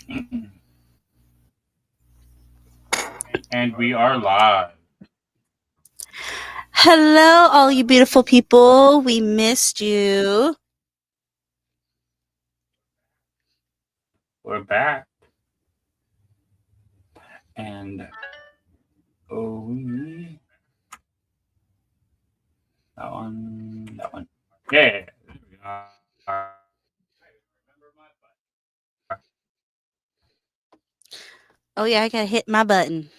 And we are live. Hello, all you beautiful people. We missed you. We're back. And that one. Yeah. There we are. Oh yeah, I gotta hit my button.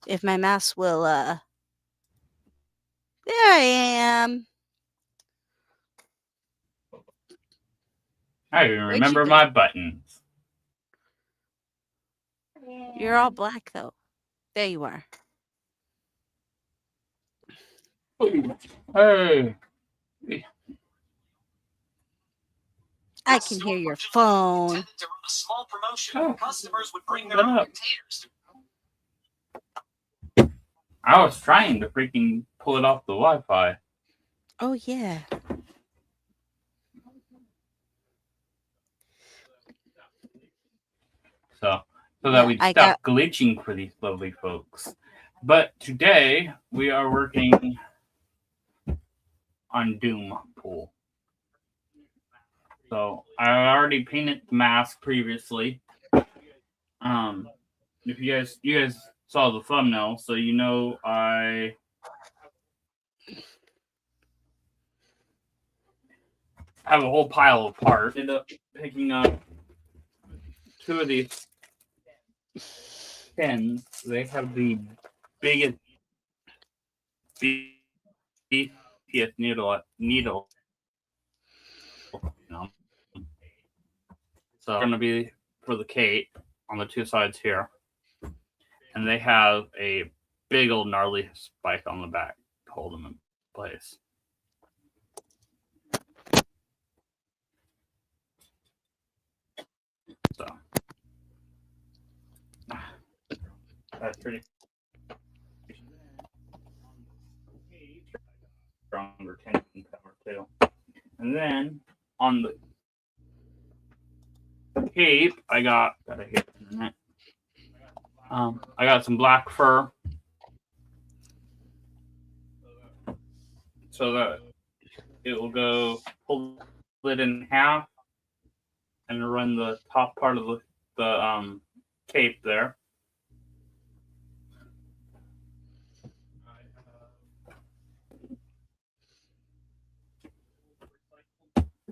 If my mouse will there I am. I even Where'd you remember go? my buttons. You're all black though. There you are. Hey. I can hear your phone. Oh, shut up. I was trying to freaking pull it off the Wi-Fi. Oh yeah. So that Yeah, we'd I stop got glitching for these lovely folks. But today we are working on Doom Pool. So I already painted the mask previously. If you guys saw the thumbnail, so you know I have a whole pile of parts. Ended up picking up two of these pins. They have the biggest, beefiest needle. So going to be for the Kate on the two sides here, and they have a big old gnarly spike on the back to hold them in place. So that's pretty stronger tension power too. And then on the cape, gotta hit it. I got some black fur, so that it will go pull it in half and run the top part of the cape there.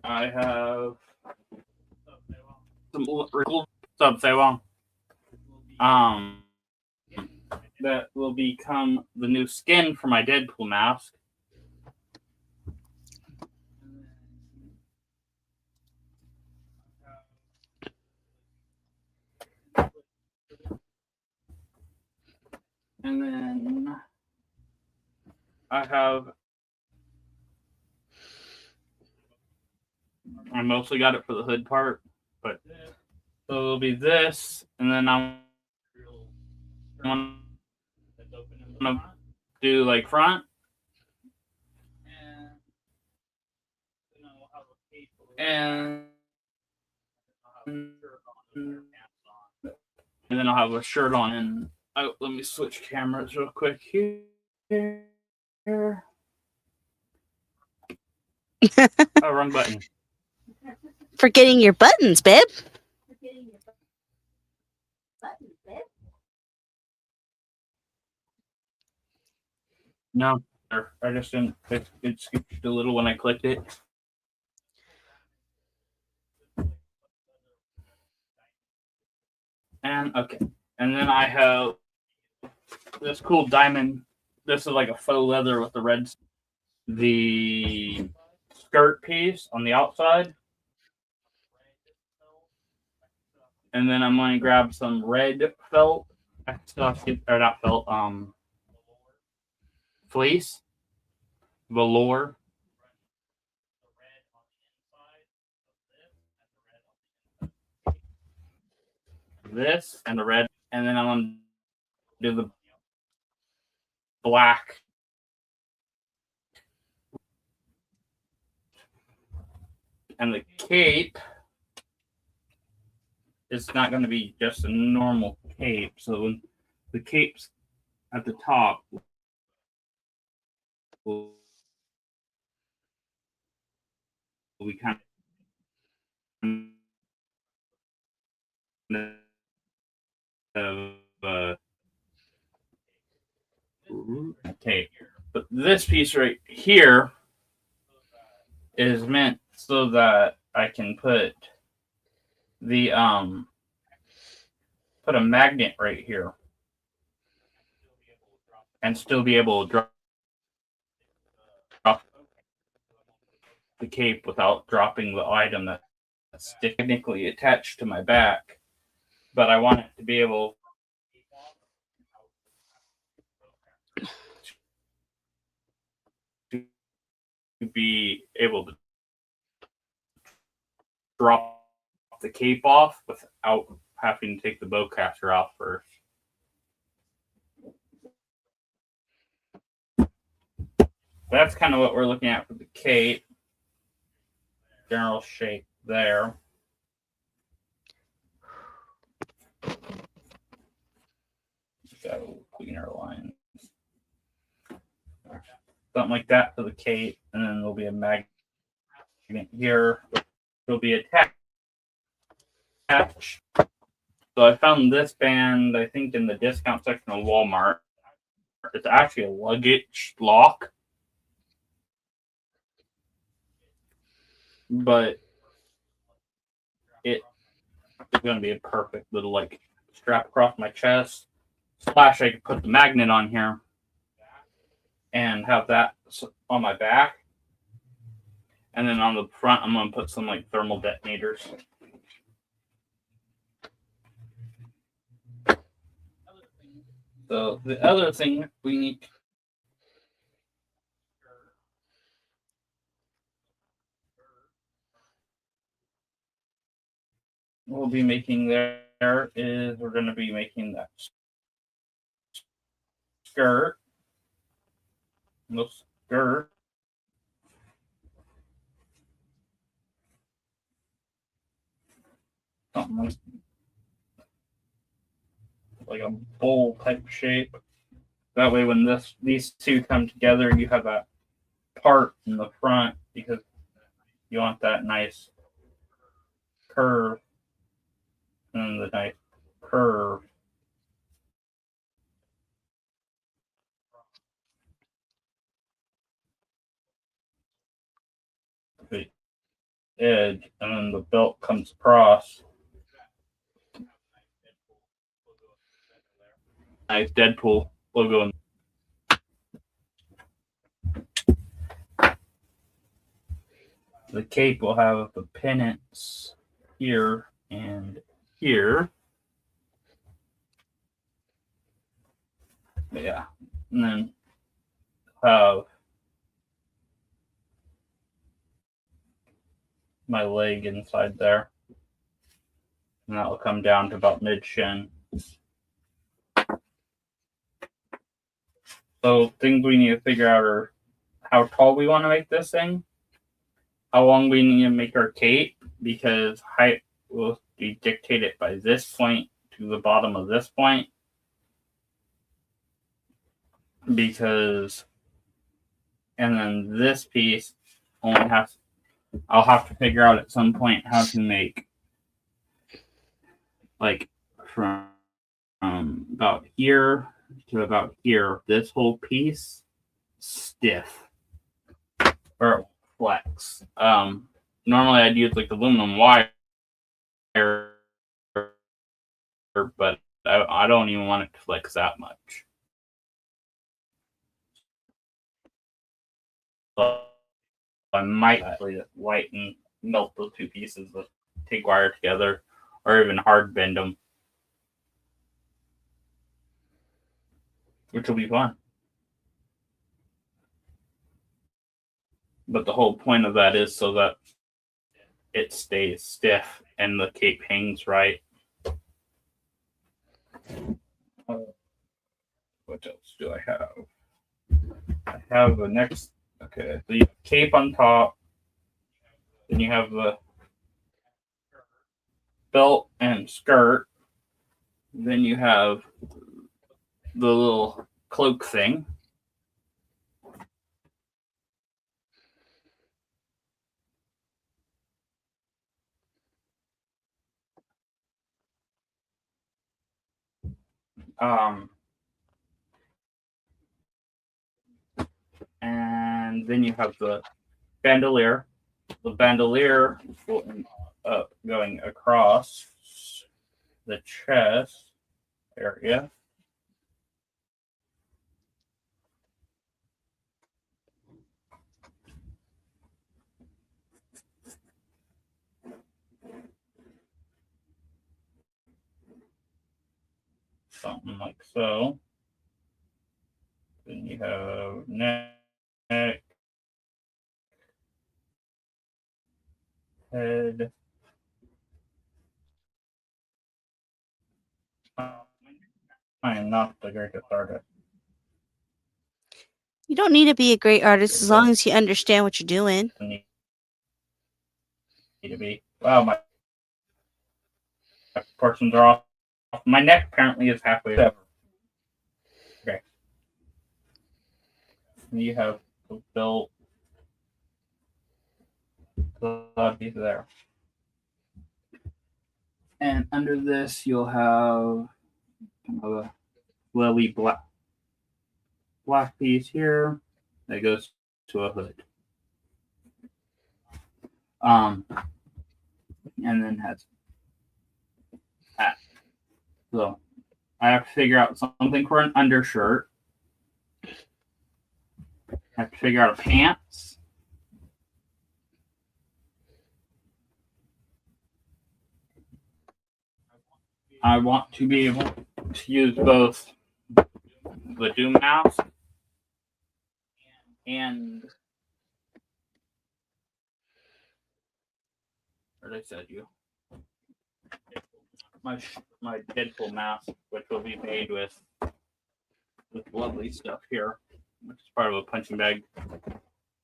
I have some sub that will become the new skin for my Deadpool mask. And then I mostly got it for the hood part, but so it'll be this, and then I'm gonna do like front, and then I'll have a shirt on. And let me switch cameras real quick here. Oh, wrong button. forgetting your buttons, babe. No, I just didn't. It skipped a little when I clicked it. And okay, and then I have this cool diamond. This is like a faux leather with the red. The skirt piece on the outside, and then I'm going to grab some red felt. Or not felt. Fleece, velour. This and the red, and then I'm going to do the black. And the cape it's not going to be just a normal cape. So when the cape's at the top will be kind of tape. But this piece right here is meant so that I can put the put a magnet right here and still be able to drop the cape without dropping the item that's technically attached to my back. But I want it to be able to drop the cape off without having to take the bowcaster off first. That's kind of what we're looking at for the cape. General shape there. Got a little cleaner lines. Something like that for the cape, and then there'll be a magnet here. It'll be attached. So I found this band, I think, in the discount section of Walmart. It's actually a luggage lock. But it's going to be a perfect little like strap across my chest. / I could put the magnet on here and have that on my back. And then on the front, I'm going to put some like thermal detonators. So the other thing we need we'll be making there is we're going to be making that skirt. No skirt. Something like a bowl type shape. That way when these two come together, you have that part in the front because you want that nice curve and the nice curve. The edge, and then the belt comes across. Nice Deadpool logo. The cape will have the pennants here and here. Yeah. And then have my leg inside there. And that will come down to about mid-shin. So things we need to figure out are how tall we want to make this thing, how long we need to make our cape, because height will be dictated by this point to the bottom of this point. Because, and then this piece only has, I'll have to figure out at some point how to make like from about here to about here, this whole piece stiff or flex. Normally I'd use like aluminum wire, but I don't even want it to flex that much. So I might actually lighten, melt those two pieces, take wire together, or even hard bend them, which will be fun. But the whole point of that is so that it stays stiff and the cape hangs right. What else do I have? I have the next. Okay, so you have cape on top. Then you have the belt and skirt. Then you have the little cloak thing. And then you have the bandolier. The bandolier going across the chest area. Something like so. Then you have neck, head. I am not the greatest artist. You don't need to be a great artist as long as you understand what you're doing. Need to be. Wow, my portions are off. My neck apparently is halfway over. Okay. You have the belt. That'll be there. And under this, you'll have a lily black piece here that goes to a hood. And then has that. So I have to figure out something for an undershirt. I have to figure out a pants. I want to be able to use both the Doom mask and or they said you my Deadpool mask, which will be made with lovely stuff here, which is part of a punching bag.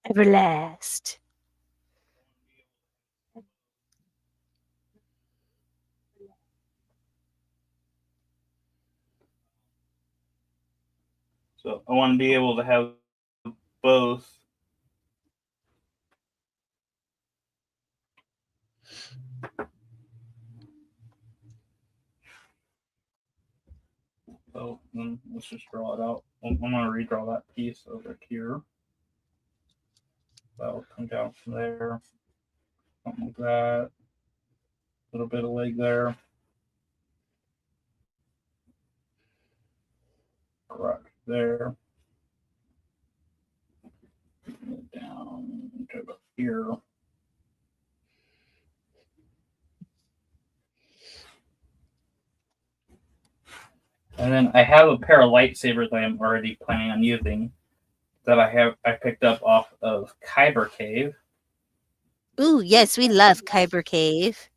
Everlast. So I want to be able to have both. So let's just draw it out. I'm going to redraw that piece over here. That'll come down from there. Something like that. A little bit of leg there. Right there. Down to about here. And then I have a pair of lightsabers I am already planning on using that I picked up off of Kyber Cave. Ooh, yes, we love Kyber Cave.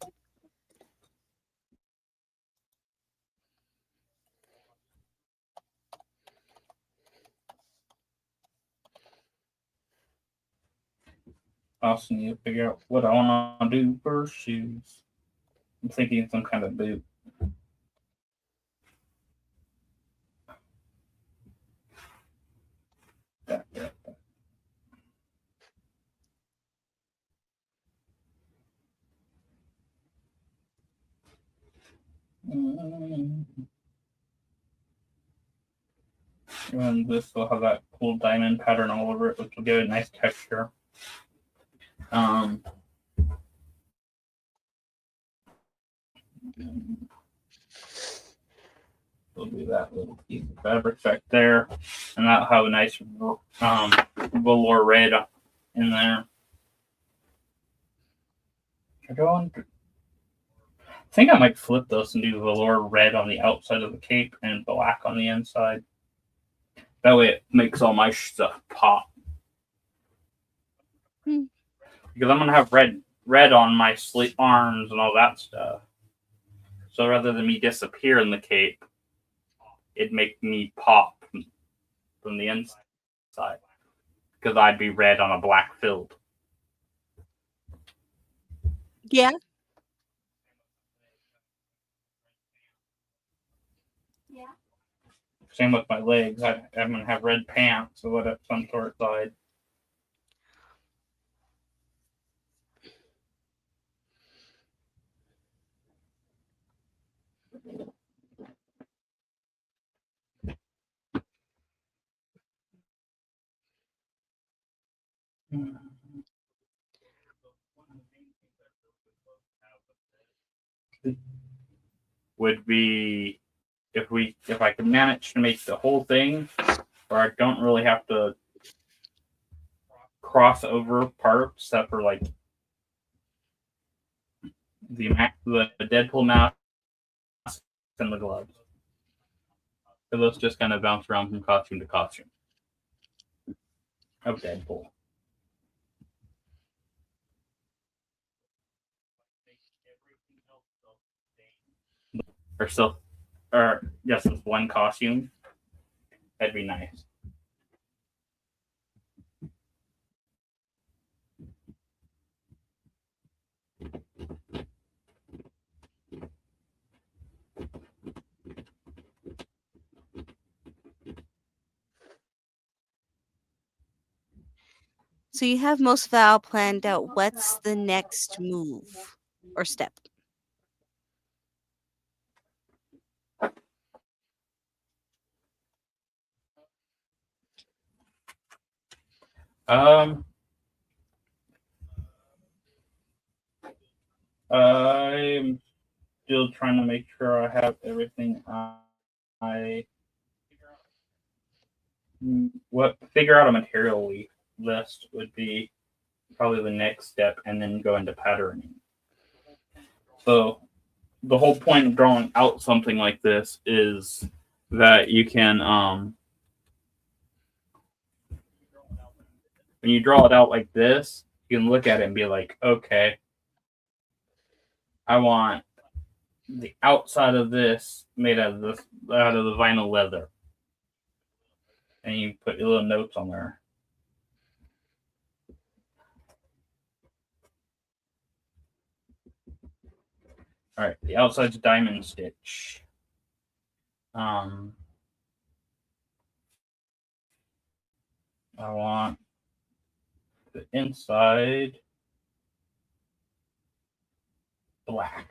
I also need to figure out what I want to do for shoes. I'm thinking some kind of boot. Yeah. And this will have that cool diamond pattern all over it, which will give it a nice texture. We'll do that little piece of fabric back there, and that'll have a nice velour red in there. I think I might flip those and do velour red on the outside of the cape and black on the inside. That way it makes all my stuff pop. Because I'm going to have red on my sleeve arms and all that stuff. So rather than me disappear in the cape, it'd make me pop from the inside. Because I'd be red on a black field. Yeah. Same with my legs. I'm gonna have red pants or whatever, some sort side. Would be if I could manage to make the whole thing where I don't really have to cross over parts except for like the Deadpool mask and the gloves. So those just kind of bounce around from costume to costume of Deadpool. Or still, or just this one costume. That'd be nice. So you have most of it all planned out. What's the next move or step? I'm still trying to make sure I have everything I figure out a material list would be probably the next step, and then go into patterning. So the whole point of drawing out something like this is that you can when you draw it out like this, you can look at it and be like, okay, I want the outside of this made out of the vinyl leather, and you put your little notes on there. All right, the outside's diamond stitch. I want the inside black.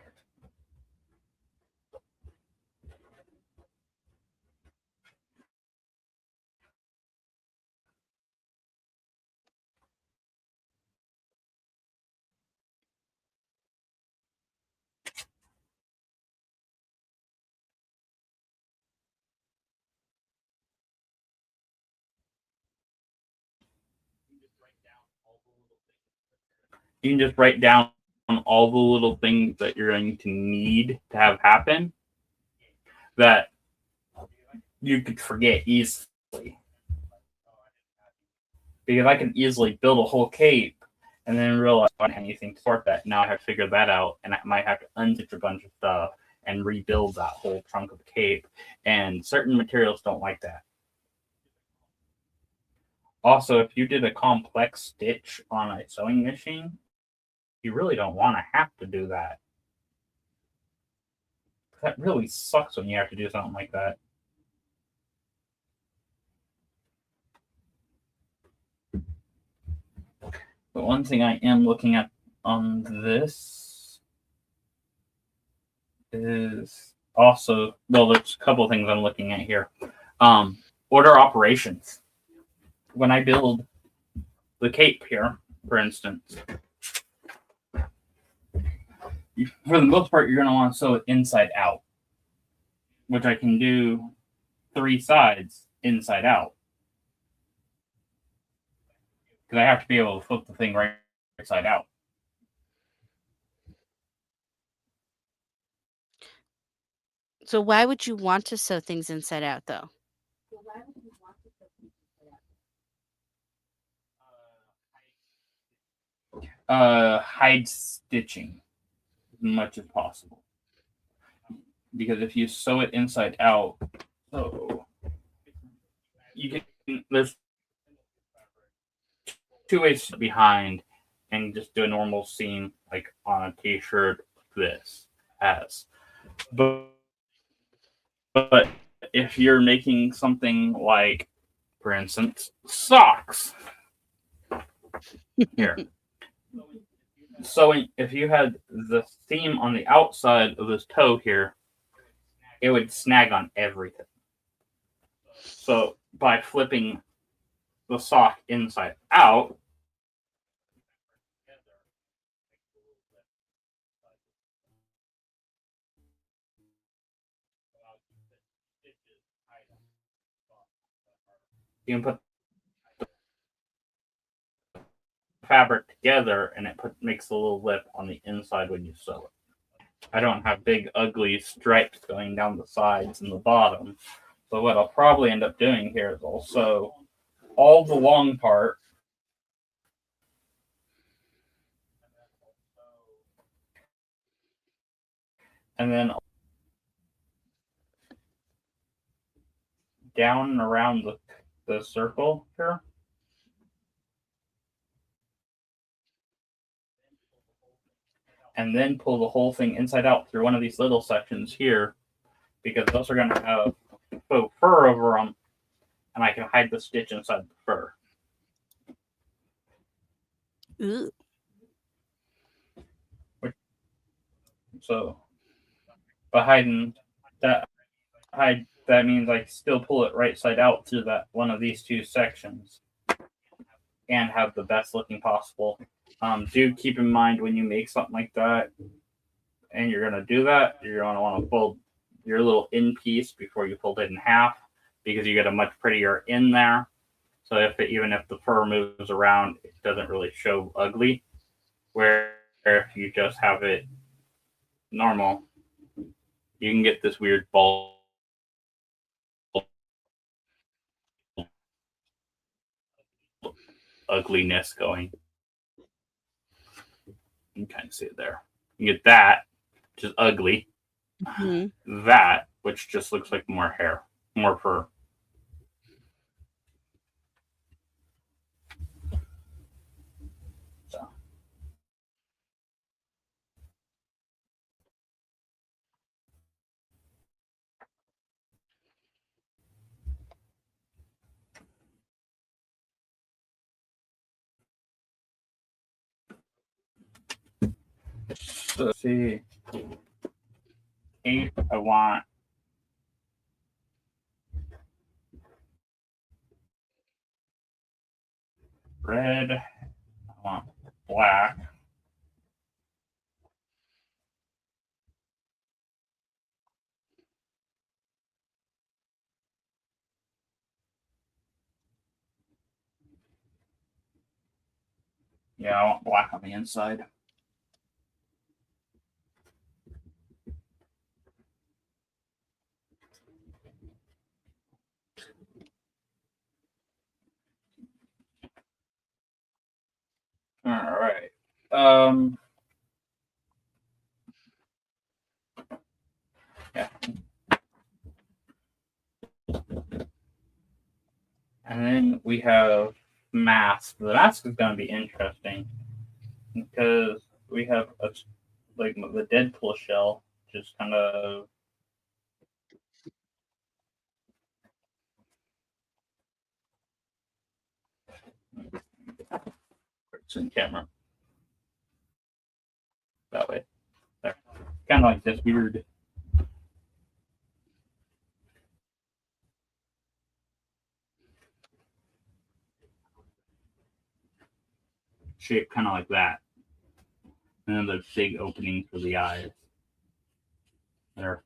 You can just write down all the little things that you're going to need to have happen that you could forget easily. Because I can easily build a whole cape and then realize I don't have anything to support that. Now I have to figure that out, and I might have to unstitch a bunch of stuff and rebuild that whole trunk of the cape. And certain materials don't like that. Also, if you did a complex stitch on a sewing machine, you really don't want to have to do that. That really sucks when you have to do something like that. But one thing I am looking at on this is also, well, there's a couple of things I'm looking at here. Order operations. When I build the cape here, for instance, for the most part, you're going to want to sew it inside out, which I can do 3 sides inside out. Because I have to be able to flip the thing right side out. So why would you want to sew things inside out, though? Hide stitching as much as possible. Because if you sew it inside out, so you can, there's 2 ways behind and just do a normal seam like on a t-shirt. This has, but if you're making something like, for instance, socks. Here. So if you had the seam on the outside of this toe here, it would snag on everything. So by flipping the sock inside out, you can put the fabric together and it makes a little lip on the inside when you sew it. I don't have big ugly stripes going down the sides and the bottom. So what I'll probably end up doing here is I'll sew all the long part and then down and around the circle here. And then pull the whole thing inside out through one of these little sections here, because those are going to have faux fur over them, and I can hide the stitch inside the fur. Ooh. So by hiding that, that means I still pull it right side out through that one of these two sections, and have the best looking possible. Do keep in mind when you make something like that, and you're going to do that, you're going to want to fold your little in piece before you fold it in half, because you get a much prettier in there. So even if the fur moves around, it doesn't really show ugly. Where if you just have it normal, you can get this weird ball ugliness going. You can kind of see it there. You get that, which is ugly. Mm-hmm. That, which just looks like more hair, more fur. So. So let's see. 8, I want red, I want black. Yeah, I want black on the inside. All right. Yeah. And then we have mask. The mask is going to be interesting because we have like the Deadpool shell, just kind of it's in camera that way. There, kind of like this weird. Shape kind of like that. And then there's big openings for the eyes. They're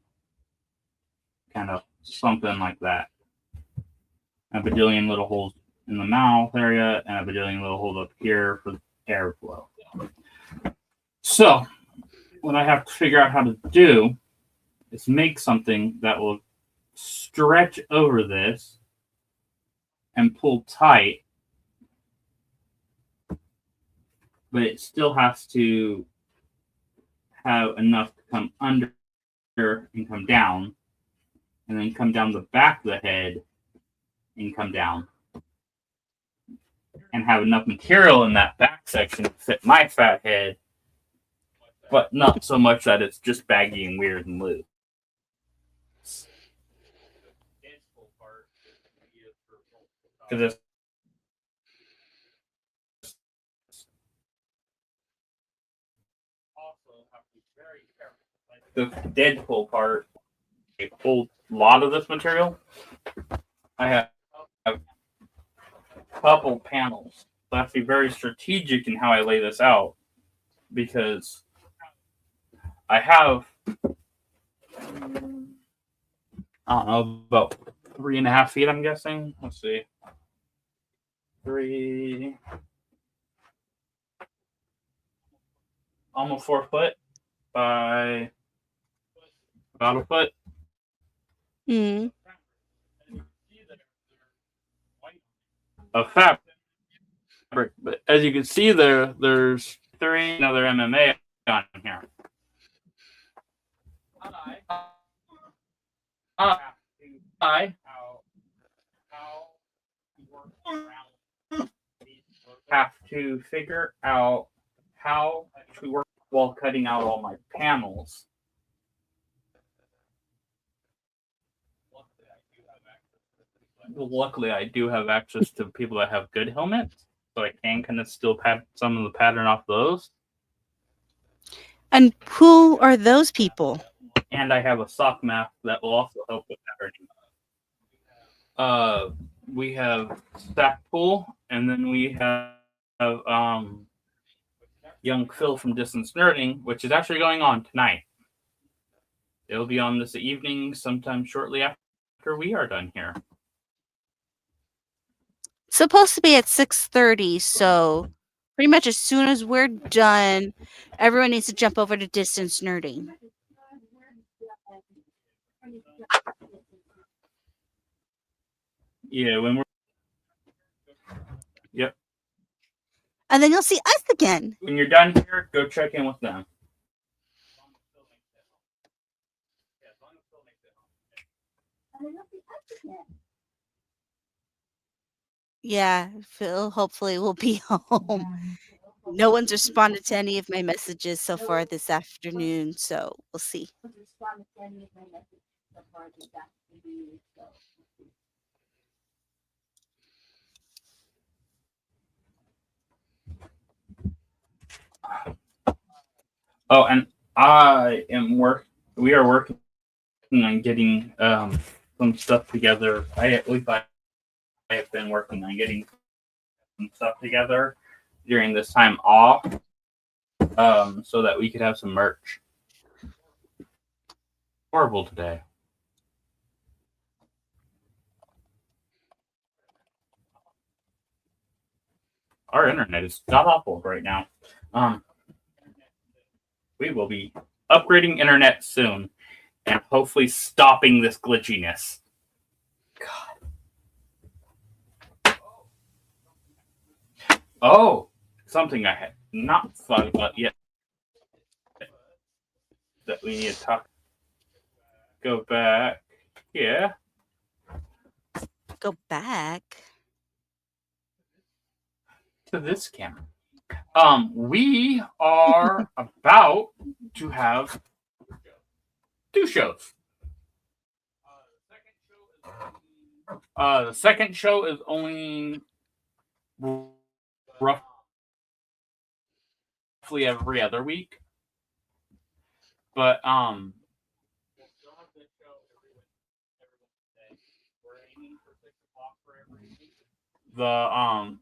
kind of something like that. A bajillion little holes in the mouth area and a bajillion little holes up here for airflow. So, what I have to figure out how to do is make something that will stretch over this and pull tight, but it still has to have enough to come under and come down, and then come down the back of the head and come down, and have enough material in that back section to fit my fat head, but not so much that it's just baggy and weird and loose. because the Deadpool part, a whole lot of this material. I have a couple panels. So I have to be very strategic in how I lay this out because I have, I don't know, about 3.5 feet, I'm guessing. Let's see. 3, almost 4 foot by about a foot. Mm. Of fabric. But as you can see there's 3 another MMA on here. I have to figure out how to work while cutting out all my panels. Luckily, I do have access to people that have good helmets, so I can kind of still pat some of the pattern off those. And who are those people? And I have a sock mask that will also help with patterning. We have Stackpool, and then we have young Phil from Distance Nerding, which is actually going on tonight. It'll be on this evening, sometime shortly after we are done here. It's supposed to be at 6:30, so pretty much as soon as we're done, everyone needs to jump over to Distance Nerding. Yeah, when we're And then you'll see us again. when you're done here, go check in with them. Yeah, Phil hopefully will be home. No one's responded to any of my messages so far this afternoon, so we'll see. Oh, and we are working on getting some stuff together. At least I have been working on getting some stuff together during this time off, so that we could have some merch. Horrible today. Our internet is god awful right now. We will be upgrading internet soon and hopefully stopping this glitchiness. God. Oh, something I had not thought about yet that we need to talk. Go back. Yeah. Go back. To this camera. We are about to have 2 shows. The second show is only roughly every other week. But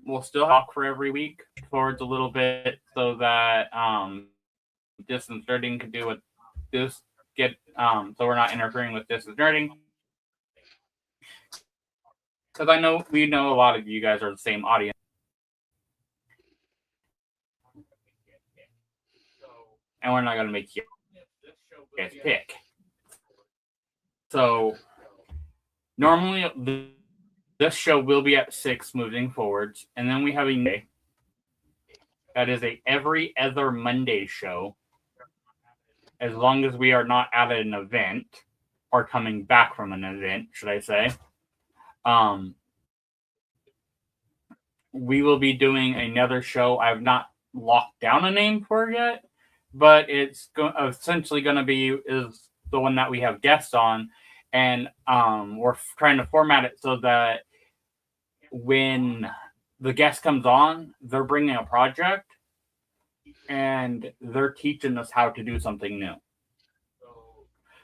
we'll still talk for every week towards a little bit so that Distance Nerding can do what this get so we're not interfering with Distance Nerding. Because we know a lot of you guys are the same audience. And we're not going to make you guys pick. So normally this show will be at 6 moving forwards, and then we have a day that is a every other Monday show, as long as we are not at an event or coming back from an event, should I say. We will be doing another show. I've not locked down a name for it yet, but it's essentially going to be is the one that we have guests on, and we're trying to format it so that when the guest comes on, they're bringing a project and they're teaching us how to do something new.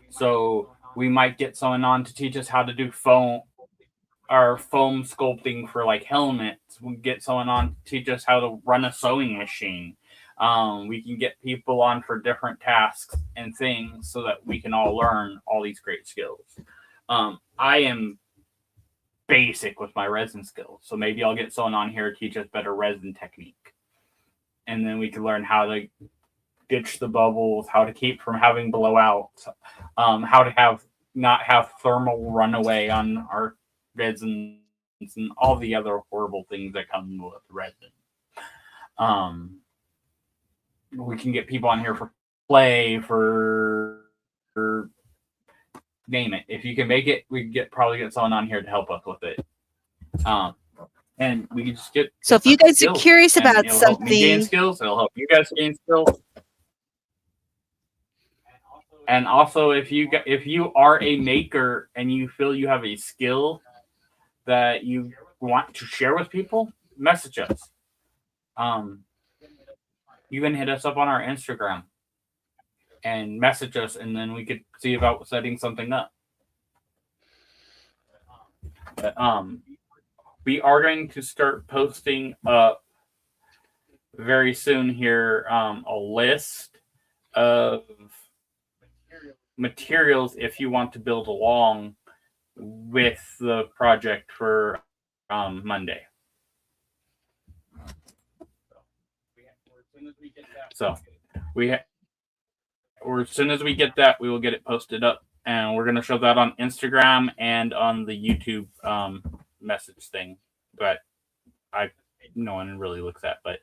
So we might get someone on to teach us how to do foam sculpting for like helmets. We get someone on to teach us how to run a sewing machine. We can get people on for different tasks and things so that we can all learn all these great skills. I am basic with my resin skills, so maybe I'll get someone on here to teach us better resin technique, and then we can learn how to ditch the bubbles, how to keep from having blowouts, how to not have thermal runaway on our resins, and all the other horrible things that come with resin. We can get people on here for play, for name it. If you can make it, we can probably get someone on here to help us with it. And we can just get. So if you guys are curious about it'll help me gain something, skills. It'll help you guys gain skills. And also, if you are a maker and you feel you have a skill that you want to share with people, message us. You can hit us up on our Instagram and message us, and then we could see about setting something up. But, we are going to start posting up very soon here a list of materials if you want to build along with the project for Monday. So or as soon as we get that, we will get it posted up, and we're going to show that on Instagram and on the YouTube message thing. But no one really looks at, but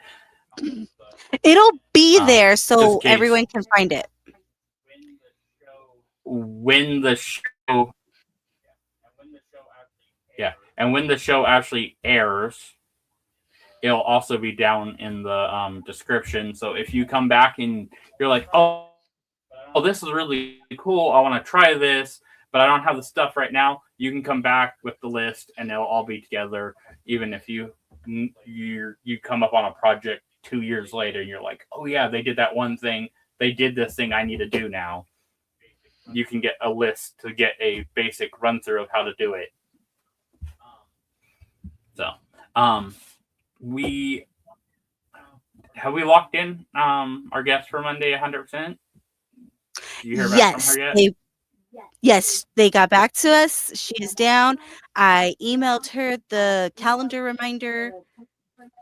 it'll be there so everyone can find it. When the show, and when the show actually airs, it'll also be down in the description. So if you come back and you're like, oh, this is really cool, I want to try this, but I don't have the stuff right now, you can come back with the list and it'll all be together. Even if you come up on a project 2 years later and you're like, oh yeah, they did that one thing, they did this thing I need to do now, you can get a list to get a basic run through of how to do it. So we locked in our guest for Monday 100%? Did you hear back from her yet? Yes, they got back to us. She is down. I emailed her the calendar reminder.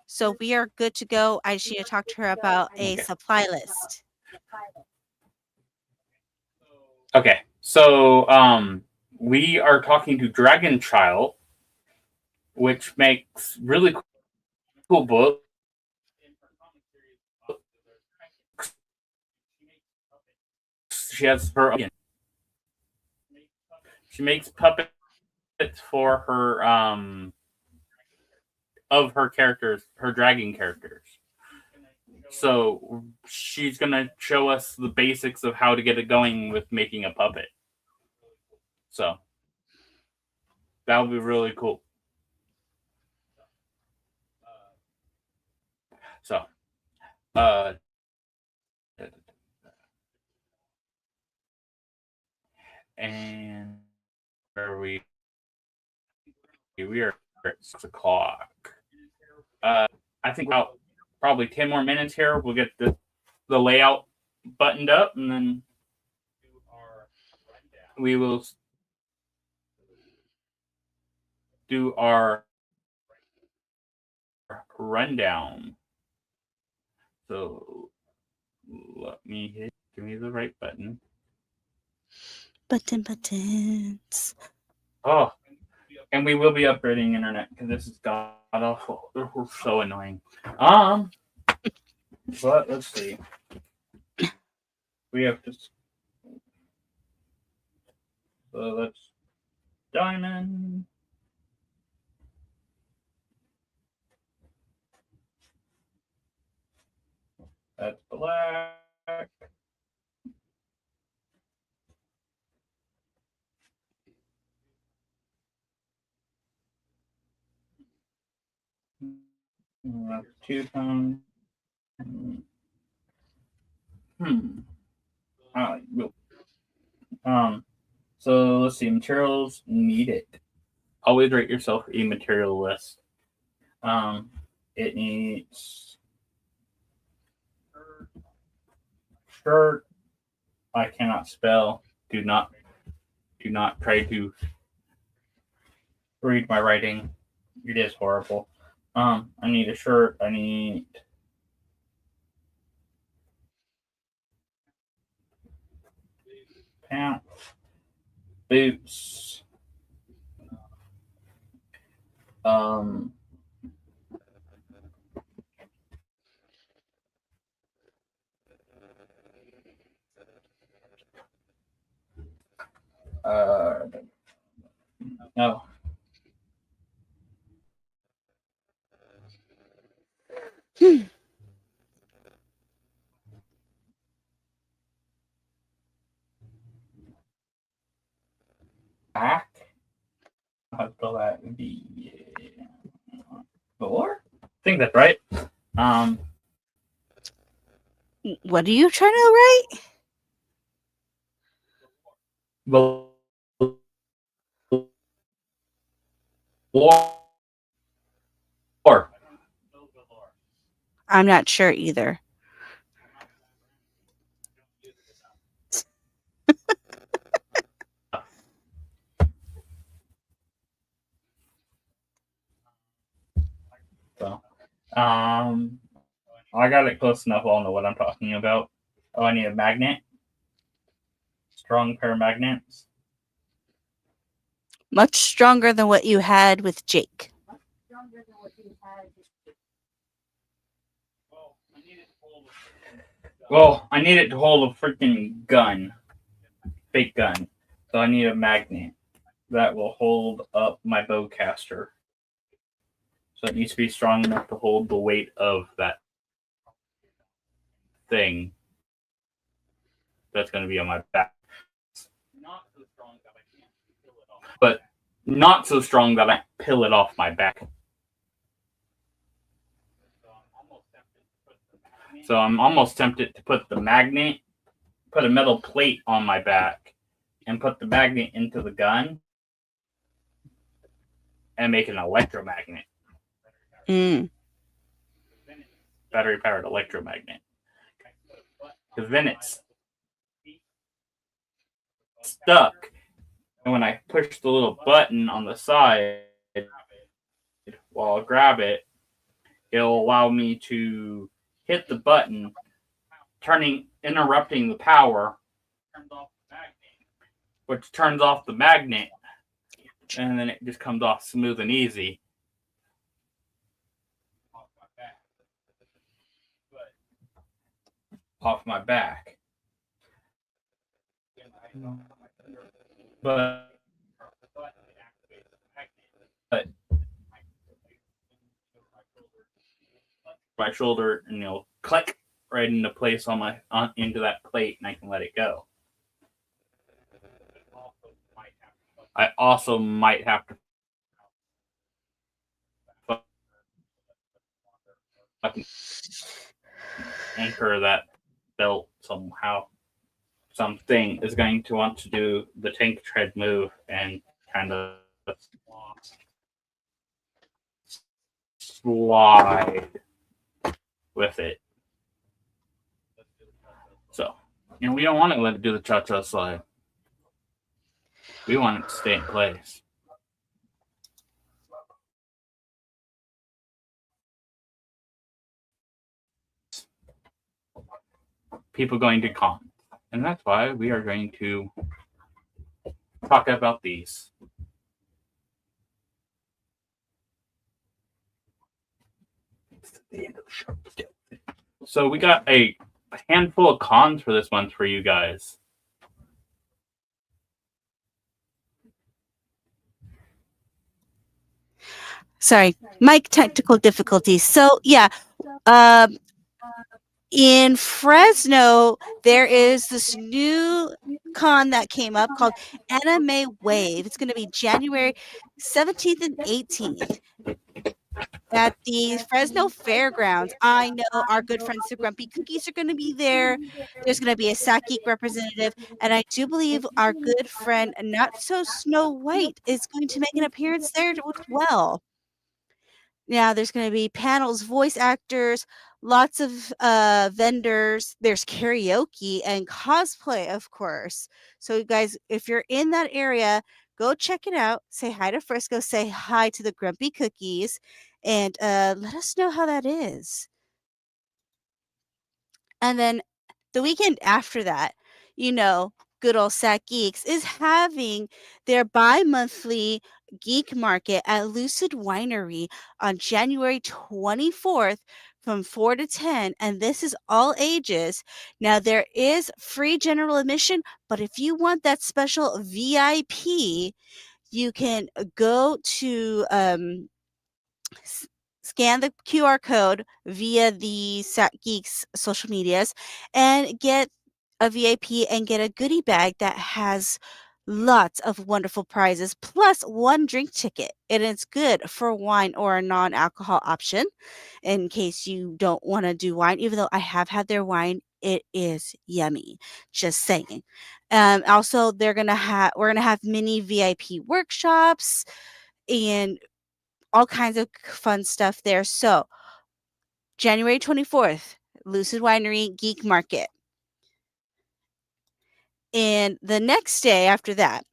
So we are good to go. I just need to talk to her about a supply list. Okay. So we are talking to Dragon Child, which makes really cool books. She has her own. She makes puppets for her of her characters, her dragon characters. So she's gonna show us the basics of how to get it going with making a puppet. So that would be really cool. So and where we are at 6 o'clock. I think about probably 10 more minutes here. We'll get the layout buttoned up, and then we will do our rundown. So give me the right button. Buttons. Oh, and we will be upgrading internet because this is god awful. They're so annoying. But let's see. We have to. So that's diamond. That's black. 2 tone. Uh, so let's see. Materials needed. Always rate yourself a material list. It needs shirt. I cannot spell. Do not try to read my writing. It is horrible. I need a shirt. I need pants, boots. Um, no. Back. How to spell that? Four? I think that's right. What are you trying to write? Or I'm not sure either. so, I got it close enough. I'll know what I'm talking about. Oh, I need a magnet. Strong pair of magnets. Much stronger than what you had with Jake. Well, I need it to hold a freaking gun. Fake gun. So I need a magnet that will hold up my bowcaster. So it needs to be strong enough to hold the weight of that thing that's going to be on my back. But not so strong that I peel it off my back. So I'm almost tempted to put the magnet, put a metal plate on my back, and put the magnet into the gun and make an electromagnet. Battery powered electromagnet. Because then it's stuck. And when I push the little button on the side while I grab it, it'll allow me to hit the button, interrupting the power, which turns off the magnet, and then it just comes off smooth and easy. Off my back. But my shoulder, and it'll click right into place into that plate, and I can let it go. I also might have to anchor that belt somehow. Something is going to want to do the tank tread move and kind of slide with it. So, we don't want to let it do the cha-cha slide. We want it to stay in place. People going to cons. And that's why we are going to talk about these. It's the end of the show. So we got a handful of cons for this month for you guys. Sorry, mic technical difficulties. So yeah, in Fresno, there is this new con that came up called Anime Wave. It's going to be January 17th and 18th. at the Fresno Fairgrounds. I know our good friends, the Grumpy Cookies, are going to be there. There's going to be a Sack Geek representative, and I do believe our good friend, Not So Snow White, is going to make an appearance there as well. Now, there's going to be panels, voice actors, lots of vendors. There's karaoke and cosplay, of course. So, you guys, if you're in that area, go check it out. Say hi to Frisco. Say hi to the Grumpy Cookies, and let us know how that is. And then the weekend after that, good old Sack Geeks is having their bi-monthly geek market at Lucid Winery on January 24th from 4 to 10, and this is all ages. Now, there is free general admission, but if you want that special VIP, you can go to scan the QR code via the Sat Geeks social medias and get a VIP and get a goodie bag that has lots of wonderful prizes plus one drink ticket. And it's good for wine or a non-alcohol option in case you don't want to do wine, even though I have had their wine. It is yummy. Just saying. Also, we're gonna have mini VIP workshops and all kinds of fun stuff there. So, January 24th, Lucid Winery Geek Market. And the next day after that,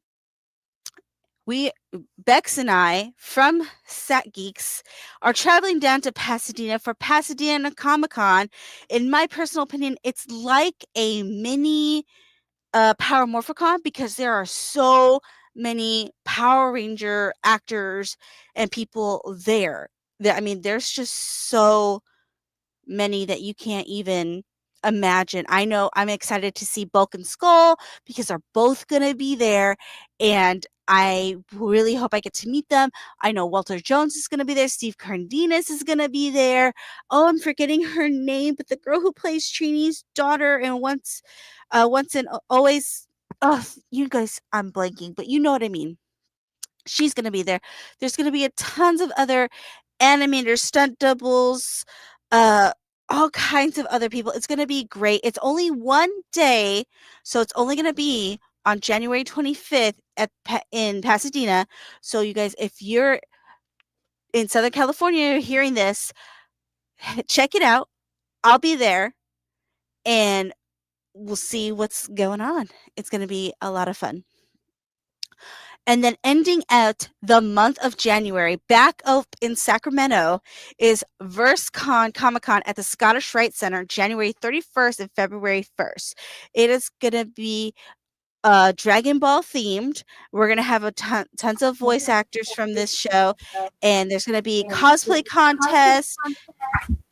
Bex and I from Sat Geeks are traveling down to Pasadena for Pasadena Comic-Con. In my personal opinion, it's like a mini Power Morphicon because there are so many Power Ranger actors and people there. There's just so many that you can't even imagine. I know I'm excited to see Bulk and Skull because they're both going to be there, and I really hope I get to meet them. I know Walter Jones is going to be there. Steve Cardenas is going to be there. Oh, I'm forgetting her name, but the girl who plays Trini's daughter and once and always. Oh, you guys, I'm blanking, but you know what I mean. She's going to be there. There's going to be a tons of other animators, stunt doubles, all kinds of other people. It's going to be great. It's only one day, so it's only going to be on January 25th in Pasadena. So you guys, if you're in Southern California hearing this, check it out. I'll be there, and we'll see what's going on. It's going to be a lot of fun. And then ending out the month of January, back up in Sacramento, is VerseCon Comic-Con at the Scottish Rite Center, January 31st and February 1st. It is going to be Dragon Ball themed. We're going to have tons of voice actors from this show, and there's going to be cosplay contests,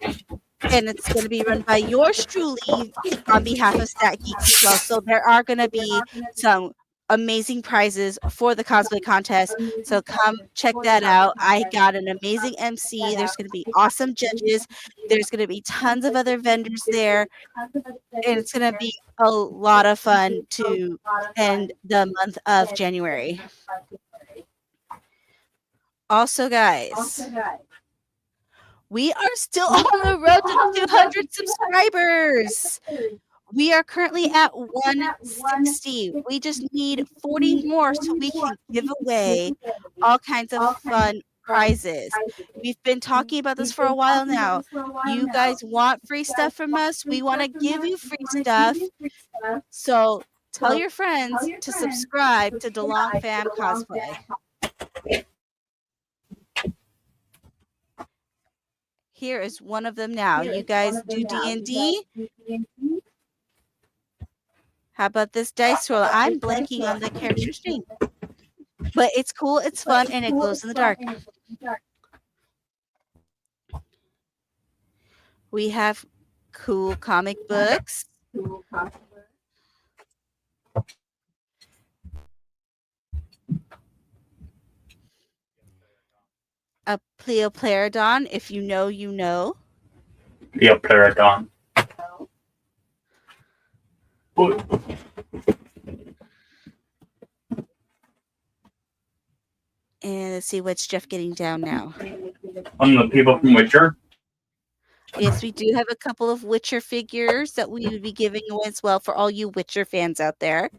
and it's going to be run by yours truly on behalf of Stat Geeks as well. So there are going to be some amazing prizes for the cosplay contest. So come check that out. I got an amazing MC. There's going to be awesome judges. There's going to be tons of other vendors there. And it's going to be a lot of fun to end the month of January. Also, guys, we are still on the road to 200 subscribers. We are currently at 160. We just need 40 more so we can give away all kinds of fun prizes. We've been talking about this for a while now. You guys want free stuff from us? We want to give you free stuff. So tell your friends to subscribe to DeLong Fam Cosplay. Here is one of them now. You guys do D&D? How about this dice roll? I'm blanking on the character's name. But it's cool, it's fun, and it glows in the dark. We have cool comic books. A Pleopterodon, if you know, you know. Pleopterodon. And let's see what's Jeff getting down now. On the people from Witcher. Yes, we do have a couple of Witcher figures that we would be giving away as well for all you Witcher fans out there.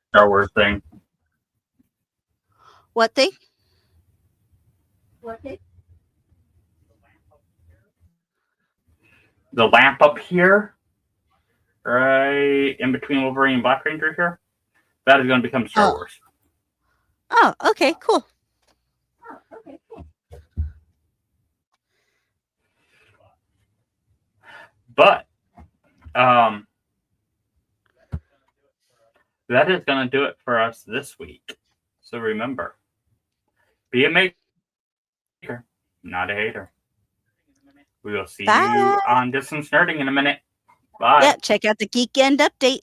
Star Wars thing. What thing? The lamp up here, right in between Wolverine and Black Ranger here, that is going to become Star Wars. Oh, okay, cool. But that is going to do it for us this week. So remember, be a maker, not a hater. We will see you on Distance Nerding in a minute. Bye. Yeah, check out the Geek End update.